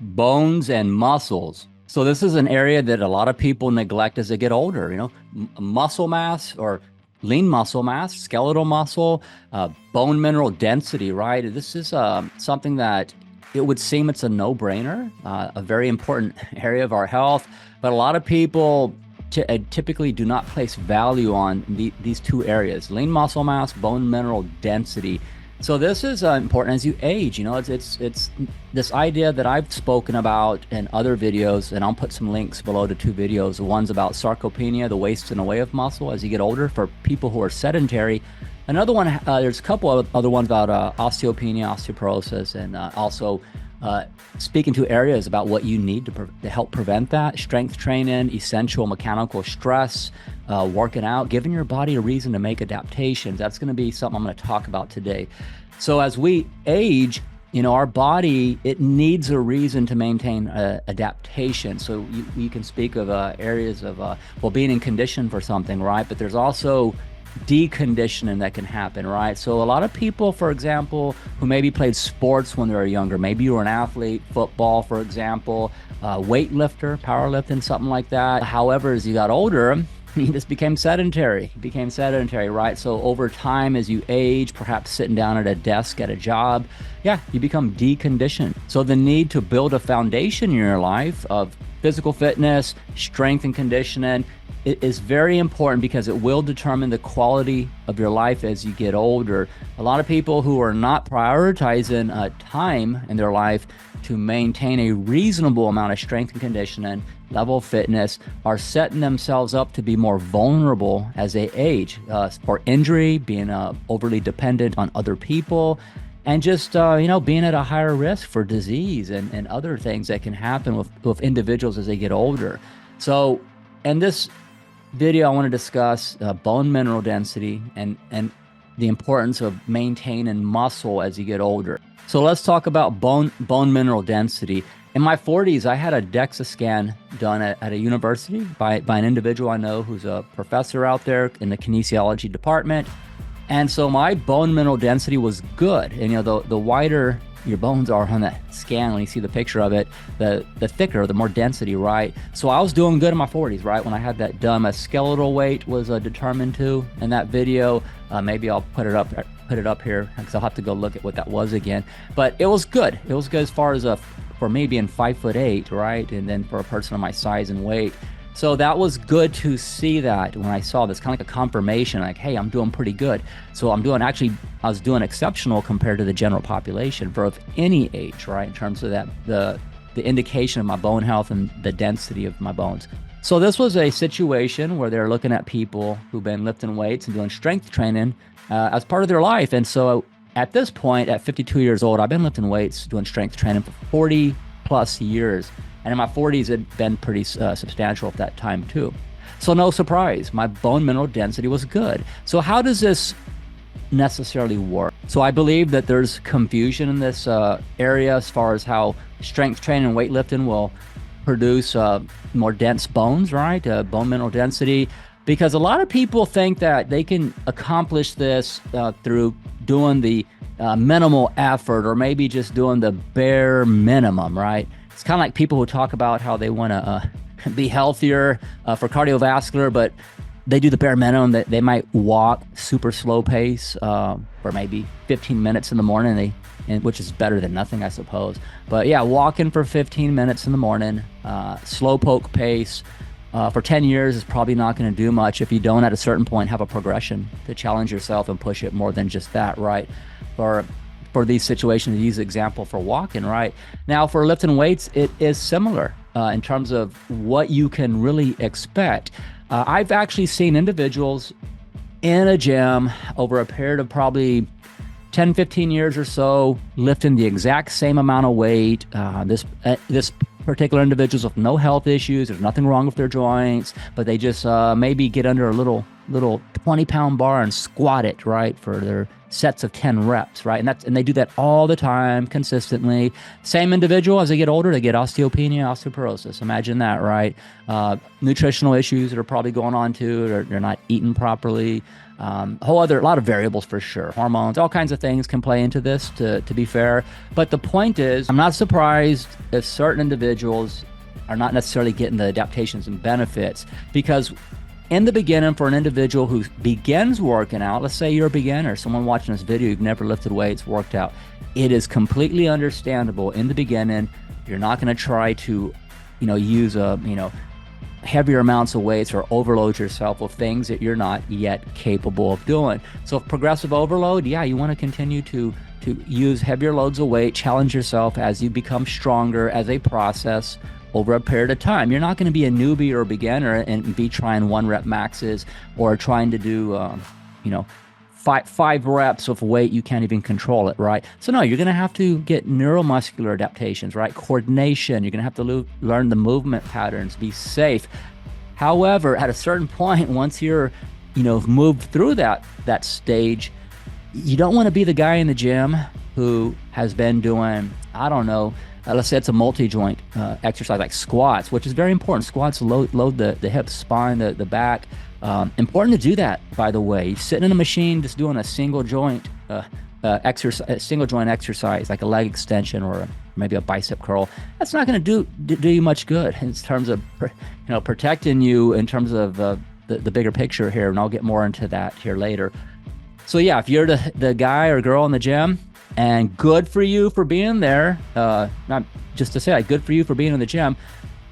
Bones and muscles. So this is an area that a lot of people neglect as they get older. Muscle mass or lean muscle mass, skeletal muscle, bone mineral density, right? This is something that it would seem it's a no-brainer, a very important area of our health, but a lot of people typically do not place value on these two areas: lean muscle mass, bone mineral density. So this is important as you age. It's this idea that I've spoken about in other videos, and I'll put some links below to two videos. The one's about sarcopenia, the wasting away of muscle as you get older for people who are sedentary. Another one, there's a couple of other ones about osteopenia, osteoporosis, and also speaking to areas about what you need to help prevent that: strength training, essential mechanical stress, working out, giving your body a reason to make adaptations. That's going to be something I'm going to talk about today. So as we age, our body, it needs a reason to maintain adaptation. So you can speak of areas of, being in condition for something, right? But there's also deconditioning that can happen, right? So a lot of people, for example, who maybe played sports when they were younger, maybe you were an athlete, football, for example, weightlifter, powerlifting, something like that. However, as you got older, you just became sedentary, right? So over time, as you age, perhaps sitting down at a desk at a job, you become deconditioned. So the need to build a foundation in your life of physical fitness, strength and conditioning, it is very important because it will determine the quality of your life as you get older. A lot of people who are not prioritizing time in their life to maintain a reasonable amount of strength and conditioning, level of fitness, are setting themselves up to be more vulnerable as they age for injury, being overly dependent on other people, and just being at a higher risk for disease and other things that can happen with individuals as they get older. So in this video, I want to discuss bone mineral density and the importance of maintaining muscle as you get older. So let's talk about bone mineral density. In my 40s, I had a DEXA scan done at a university by an individual I know who's a professor out there in the kinesiology department. And so my bone mineral density was good. And the wider your bones are on that scan, when you see the picture of it, the thicker, the more density, right? So I was doing good in my 40s, right? When I had that done, my skeletal weight was determined too in that video. Maybe I'll put it up here because I'll have to go look at what that was again. But it was good. It was good as far as for me being 5'8", right? And then for a person of my size and weight. So that was good to see that when I saw this, kind of like a confirmation, like, hey, I'm doing pretty good. So I was doing exceptional compared to the general population for of any age, right? In terms of that, the indication of my bone health and the density of my bones. So this was a situation where they're looking at people who've been lifting weights and doing strength training as part of their life. And so at this point, at 52 years old, I've been lifting weights, doing strength training for 40 plus years. And in my 40s, it had been pretty substantial at that time too. So no surprise, my bone mineral density was good. So how does this necessarily work? So I believe that there's confusion in this area as far as how strength training and weightlifting will produce more dense bones, right? Bone mineral density. Because a lot of people think that they can accomplish this through doing the minimal effort, or maybe just doing the bare minimum, right? It's kind of like people who talk about how they want to be healthier for cardiovascular, but they do the bare minimum. That they might walk super slow pace for maybe 15 minutes in the morning, which is better than nothing, I suppose. But yeah, walking for 15 minutes in the morning, slow poke pace for 10 years is probably not going to do much if you don't at a certain point have a progression to challenge yourself and push it more than just that, right? For these situations, use example for walking, right? Now for lifting weights, it is similar in terms of what you can really expect. I've actually seen individuals in a gym over a period of probably 10, 15 years or so, lifting the exact same amount of weight. This particular individuals with no health issues, there's nothing wrong with their joints, but they just maybe get under a little 20-pound bar and squat it, right, for their sets of 10 reps, right? And they do that all the time, consistently. Same individual, as they get older, they get osteopenia, osteoporosis. Imagine that, right? Nutritional issues that are probably going on too. They're not eating properly. A lot of variables for sure. Hormones, all kinds of things can play into this, to be fair. But the point is, I'm not surprised if certain individuals are not necessarily getting the adaptations and benefits, because in the beginning, for an individual who begins working out, let's say you're a beginner, someone watching this video, you've never lifted weights, worked out, it is completely understandable in the beginning. You're not going to try to, use heavier amounts of weights or overload yourself with things that you're not yet capable of doing. So progressive overload, you want to continue to use heavier loads of weight, challenge yourself as you become stronger as a process over a period of time. You're not going to be a newbie or a beginner and be trying 1 rep maxes or trying to do, 5 reps of weight. You can't even control it, right? So no, you're going to have to get neuromuscular adaptations, right? Coordination. You're going to have to learn the movement patterns, be safe. However, at a certain point, once you're, moved through that stage, you don't want to be the guy in the gym who has been doing, let's say it's a multi-joint exercise like squats, which is very important. Squats load the hips, spine, the back. Important to do that, by the way. Sitting in a machine just doing a single joint exercise, like a leg extension or maybe a bicep curl, that's not going to do you much good in terms of protecting you in terms of the bigger picture here. And I'll get more into that here later. So yeah, if you're the guy or girl in the gym, and good for you for being there, not just to say, good for you for being in the gym,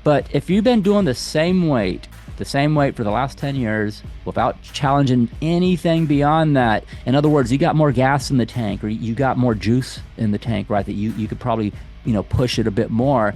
but if you've been doing the same weight for the last 10 years without challenging anything beyond that, in other words, you got more gas in the tank, or you got more juice in the tank, right, that you could probably, push it a bit more,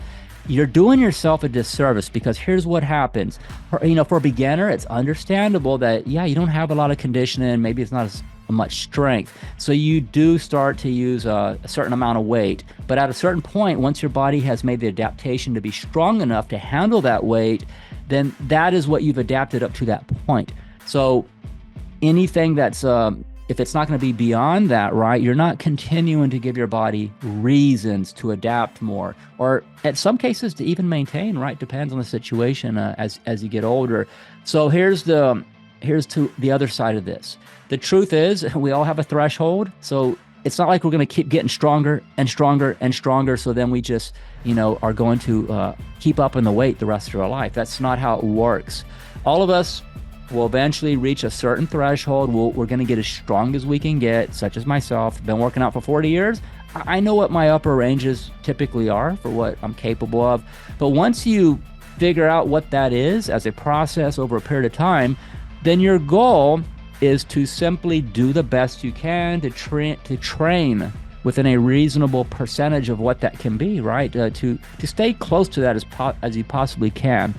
you're doing yourself a disservice, because here's what happens. For a beginner, it's understandable that, you don't have a lot of conditioning, maybe it's not as much strength. So you do start to use a certain amount of weight. But at a certain point, once your body has made the adaptation to be strong enough to handle that weight, then that is what you've adapted up to that point. So anything that's, if it's not going to be beyond that, right, you're not continuing to give your body reasons to adapt more, or at some cases to even maintain, right? Depends on the situation as you get older. So here's to the other side of this. The truth is, we all have a threshold. So it's not like we're going to keep getting stronger and stronger and stronger. So then we just, are going to keep up in the weight the rest of our life. That's not how it works. All of us will eventually reach a certain threshold. We're going to get as strong as we can get, such as myself. Been working out for 40 years. I know what my upper ranges typically are for what I'm capable of. But once you figure out what that is as a process over a period of time, then your goal is to simply do the best you can to train within a reasonable percentage of what that can be, right? To stay close to that as you possibly can.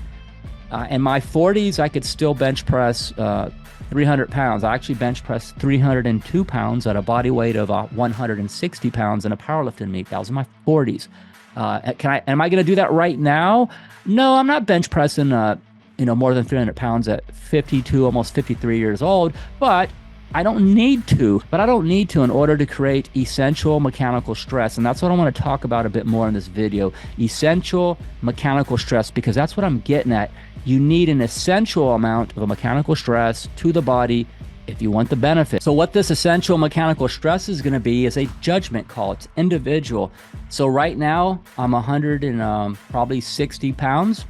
In my 40s, I could still bench press 300 pounds. I actually bench pressed 302 pounds at a body weight of 160 pounds in a powerlifting meet. That was in my 40s. Am I going to do that right now? No, I'm not bench pressing more than 300 pounds at 52, almost 53 years old, but I don't need to in order to create essential mechanical stress. And that's what I want to talk about a bit more in this video, essential mechanical stress, because that's what I'm getting at. You need an essential amount of a mechanical stress to the body if you want the benefit. So what this essential mechanical stress is going to be is a judgment call. It's individual. So right now I'm 160 pounds.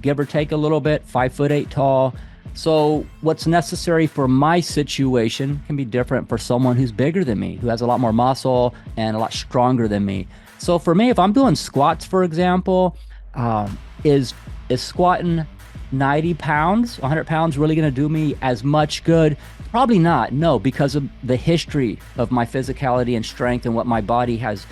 Give or take a little bit, 5'8" tall. So what's necessary for my situation can be different for someone who's bigger than me, who has a lot more muscle and a lot stronger than me. So for me, if I'm doing squats, for example, is squatting 90 pounds, 100 pounds really going to do me as much good? Probably not. No, because of the history of my physicality and strength and what my body has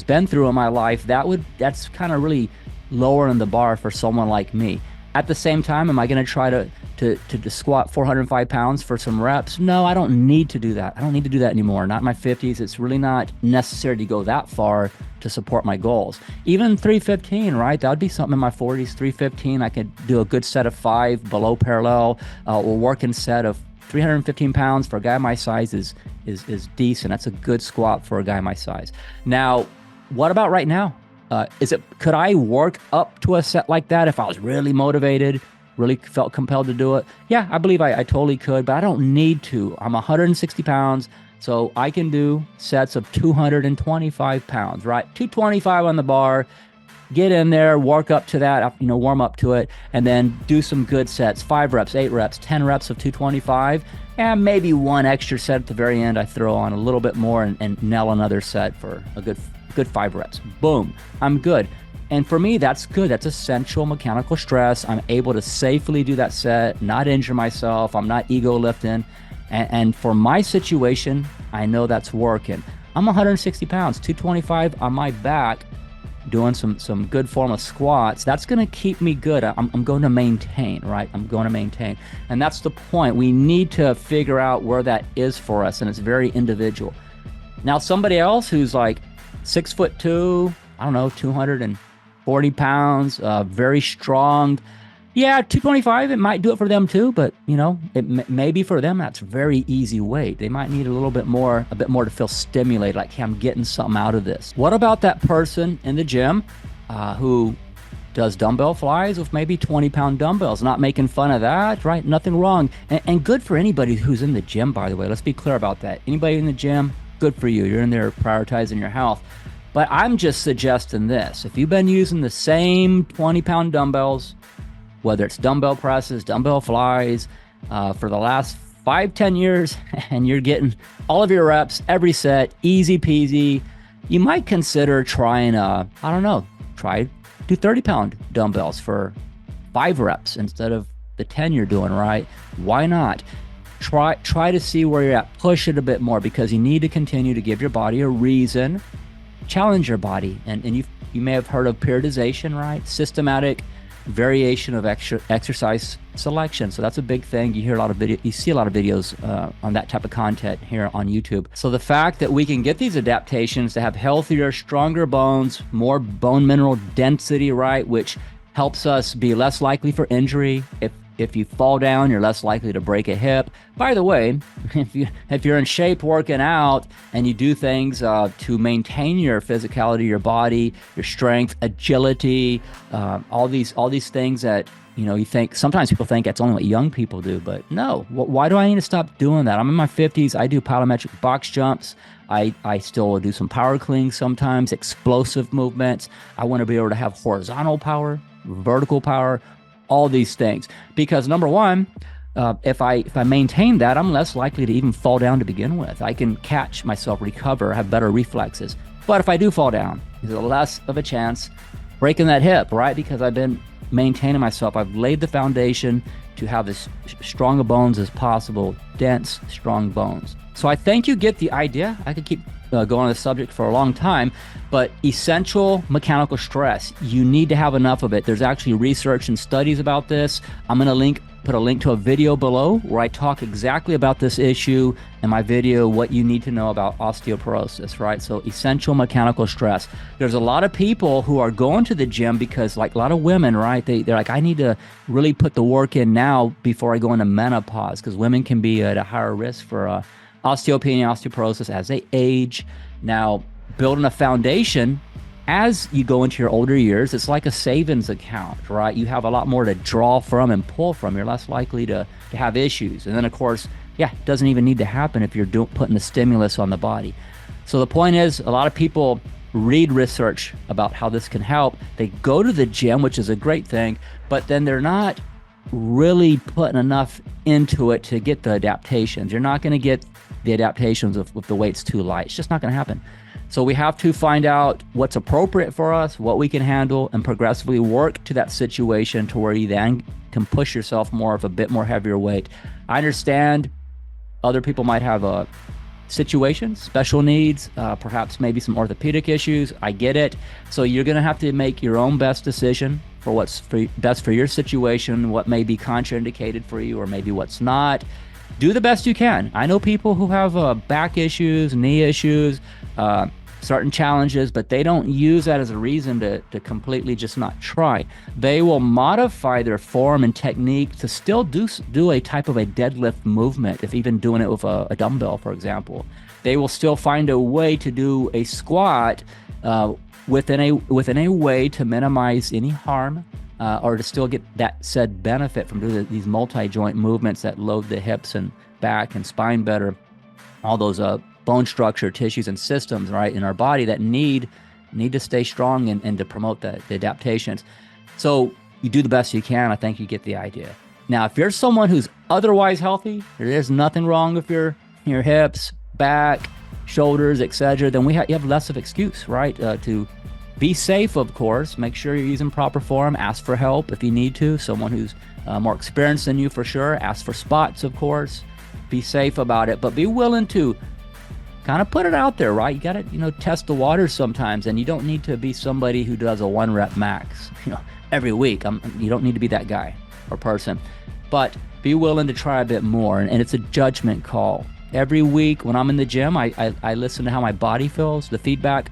been through in my life, that's kind of really lowering the bar for someone like me. At the same time, am I going to try to squat 405 pounds for some reps? No, I don't need to do that. I don't need to do that anymore. Not in my 50s. It's really not necessary to go that far to support my goals. Even 315, right? That would be something in my 40s. 315, I could do a good set of 5 below parallel or working set of 315 pounds for a guy my size is is decent. That's a good squat for a guy my size. Now, what about right now? Could I work up to a set like that if I was really motivated, really felt compelled to do it? Yeah, I believe I totally could, but I don't need to. I'm 160 pounds, so I can do sets of 225 pounds, right? 225 on the bar, get in there, work up to that, warm up to it, and then do some good sets, 5 reps, 8 reps, 10 reps of 225, and maybe one extra set at the very end. I throw on a little bit more and nail another set for a good 5 reps. Boom, I'm good. And for me, that's good. That's essential mechanical stress. I'm able to safely do that set, not injure myself. I'm not ego lifting. And for my situation, I know that's working. I'm 160 pounds, 225 on my back, doing some good form of squats. That's going to keep me good. I'm going to maintain, right? I'm going to maintain. And that's the point. We need to figure out where that is for us. And it's very individual. Now, somebody else who's like 6'2", 240 pounds, very strong. Yeah, 225, it might do it for them too, but maybe for them, that's very easy weight. They might need a bit more to feel stimulated, like, hey, I'm getting something out of this. What about that person in the gym who does dumbbell flies with maybe 20-pound dumbbells? Not making fun of that, right? Nothing wrong. And good for anybody who's in the gym, by the way. Let's be clear about that. Anybody in the gym, good for you. You're in there prioritizing your health. But I'm just suggesting this. If you've been using the same 20-pound dumbbells, whether it's dumbbell presses, dumbbell flies, for the last 5-10 years, and you're getting all of your reps, every set, easy peasy, you might consider trying, try do 30-pound dumbbells for 5 reps instead of the 10 you're doing, right? Why not? Try to see where you're at. Push it a bit more, because you need to continue to give your body a reason. Challenge your body. And you may have heard of periodization, right? Systematic variation of exercise selection. So that's a big thing. You see a lot of videos on that type of content here on YouTube. So the fact that we can get these adaptations to have healthier, stronger bones, more bone mineral density, right, which helps us be less likely for injury. If you fall down, you're less likely to break a hip. By the way, if you're in shape working out and you do things to maintain your physicality, your body, your strength, agility, all these things that you think, sometimes people think that's only what young people do, but no. Why do I need to stop doing that? I'm in my 50s. I do plyometric box jumps. I still do some power cleans sometimes, explosive movements. I want to be able to have horizontal power, vertical power, all these things, because number one, if I maintain that, I'm less likely to even fall down to begin with. I can catch myself, recover, have better reflexes. But if I do fall down, there's less of a chance breaking that hip, right? Because I've been maintaining myself. I've laid the foundation to have as strong of bones as possible, dense, strong bones. So I think you get the idea. I could keep going on this subject for a long time, but essential mechanical stress, you need to have enough of it. There's actually research and studies about this. I'm going to put a link to a video below where I talk exactly about this issue in my video, what you need to know about osteoporosis, right? So essential mechanical stress. There's a lot of people who are going to the gym because, like a lot of women, right? They're like, I need to really put the work in now before I go into menopause, because women can be at a higher risk for osteopenia, osteoporosis as they age. Now, building a foundation as you go into your older years, it's like a savings account, right? You have a lot more to draw from and pull from. You're less likely to have issues. And then, of course, it doesn't even need to happen if you're putting the stimulus on the body. So the point is, a lot of people read research about how this can help. They go to the gym, which is a great thing, but then they're not really putting enough into it to get the adaptations. You're not going to get the adaptations if the weight's too light. It's just not going to happen. So we have to find out what's appropriate for us, what we can handle, and progressively work to that situation to where you then can push yourself more of a bit more heavier weight. I understand other people might have situations, special needs, perhaps maybe some orthopedic issues. I get it. So you're going to have to make your own best decision for what's best for your situation, what may be contraindicated for you, or maybe what's not. Do the best you can. I know people who have back issues, knee issues, certain challenges, but they don't use that as a reason to completely just not try. They will modify their form and technique to still do a type of a deadlift movement, if even doing it with a dumbbell, for example. They will still find a way to do a squat within a way to minimize any harm, or to still get that said benefit from doing these multi-joint movements that load the hips and back and spine better, all those bone structure, tissues, and systems, right, in our body that need to stay strong and to promote the adaptations. So you do the best you can. I think you get the idea. Now, if you're someone who's otherwise healthy, there's nothing wrong with your hips, back, shoulders, etc., then you have less of excuse, right, to be safe, of course. Make sure you're using proper form. Ask for help if you need to. Someone who's more experienced than you, for sure. Ask for spots, of course. Be safe about it, but be willing to kind of put it out there, right? You got to, test the waters sometimes, and you don't need to be somebody who does a 1 rep max, every week. You don't need to be that guy or person, but be willing to try a bit more, and it's a judgment call. Every week when I'm in the gym, I listen to how my body feels, the feedback,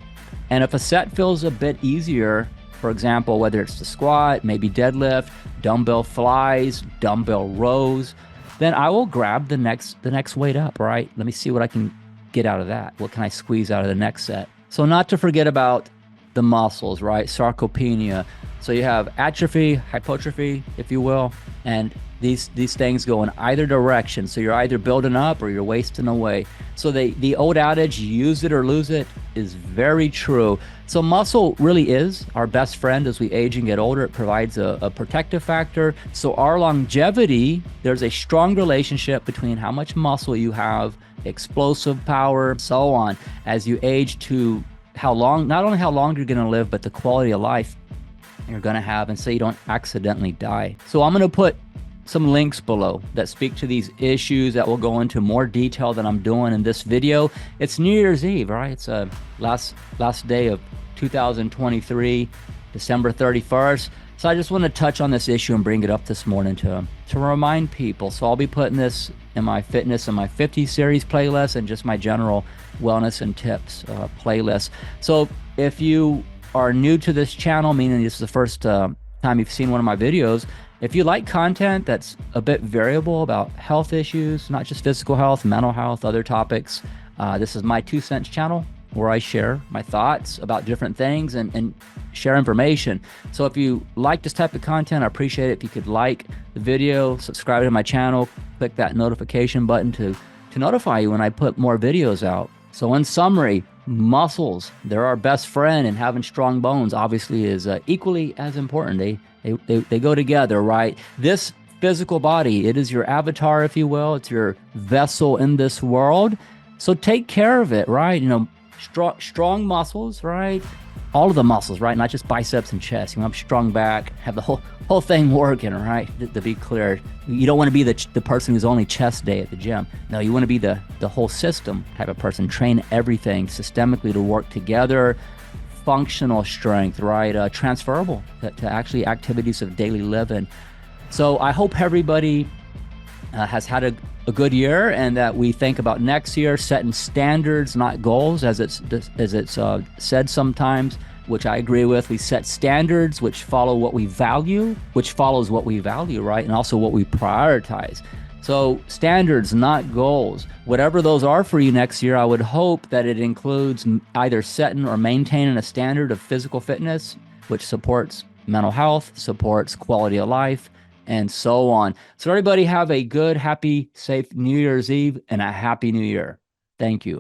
and if a set feels a bit easier, for example, whether it's the squat, maybe deadlift, dumbbell flies, dumbbell rows, then I will grab the next weight up, right? Let me see what I can get out of that. What can I squeeze out of the next set? So not to forget about the muscles, right? Sarcopenia. So you have atrophy, hypertrophy, if you will, and these things go in either direction. So you're either building up or you're wasting away. So the old adage, use it or lose it, is very true. So muscle really is our best friend as we age and get older. It provides a protective factor. So our longevity, there's a strong relationship between how much muscle you have, explosive power, so on, as you age, to how long, not only how long you're going to live, but the quality of life you're going to have, and so you don't accidentally die. So I'm going to put some links below that speak to these issues that will go into more detail than I'm doing in this video. It's New Year's Eve, right? It's last day of 2023, December 31st. So I just want to touch on this issue and bring it up this morning to remind people. So I'll be putting this in my fitness and my 50 series playlist, and just my general wellness and tips playlist. So if you are new to this channel, meaning this is the first time you've seen one of my videos, if you like content that's a bit variable about health issues, not just physical health, mental health, other topics, this is my 2 cents channel where I share my thoughts about different things and share information. So if you like this type of content, I appreciate it if you could like the video, subscribe to my channel, click that notification button to notify you when I put more videos out. So in summary, muscles, they're our best friend, and having strong bones obviously is equally as important. They go together, right? This physical body, it is your avatar, if you will. It's your vessel in this world. So take care of it, right? Strong muscles, right? All of the muscles, right? Not just biceps and chest. You want strong back, have the whole thing working, right? To be clear, you don't want to be the person who's only chest day at the gym. No, you want to be the whole system type of person. Train everything systemically to work together. Functional strength, right? Transferable to actually activities of daily living. So I hope everybody has had a good year, and that we think about next year setting standards, not goals, as it's said sometimes, which I agree with. We set standards which follow what we value, which follows what we value, right? And also what we prioritize. So standards, not goals. Whatever those are for you next year, I would hope that it includes either setting or maintaining a standard of physical fitness, which supports mental health, supports quality of life, and so on. So everybody have a good, happy, safe New Year's Eve and a happy New Year. Thank you.